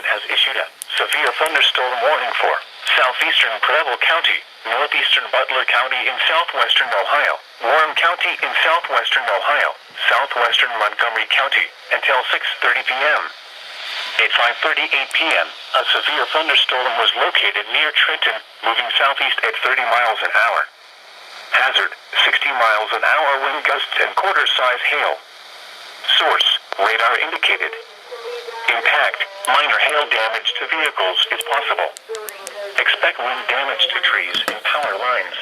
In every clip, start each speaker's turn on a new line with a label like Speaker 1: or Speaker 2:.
Speaker 1: has issued a severe thunderstorm warning for southeastern Preble County, northeastern Butler County in southwestern Ohio, Warren County in southwestern Ohio, southwestern Montgomery County, until 6:30 p.m. At 5:38 p.m., a severe thunderstorm was located near Trenton, moving southeast at 30 miles an hour. Hazard, 60 miles an hour wind gusts and quarter-size hail. Source, radar indicated. Impact, minor hail damage to vehicles is possible. Expect wind damage to trees and power lines.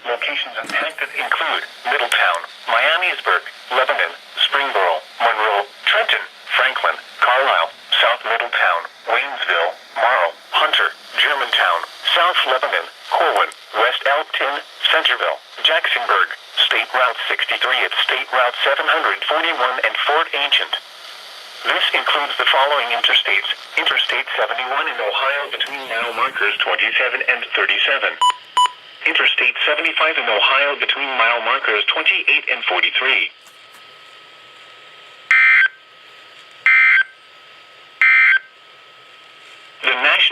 Speaker 1: Locations impacted include Middletown, Miamisburg, Lebanon, Springboro, Monroe, Trenton, Franklin, Carlisle, South Middletown, Waynesville, Morrow, Hunter, Germantown, South Lebanon, Corwin, West Elkton, Centerville, Jacksonburg, State Route 63 at State Route 741 and Fort Ancient. This includes the following interstates: Interstate 71 in Ohio between mile markers 27 and 37. Interstate 75 in Ohio between mile markers 28 and 43.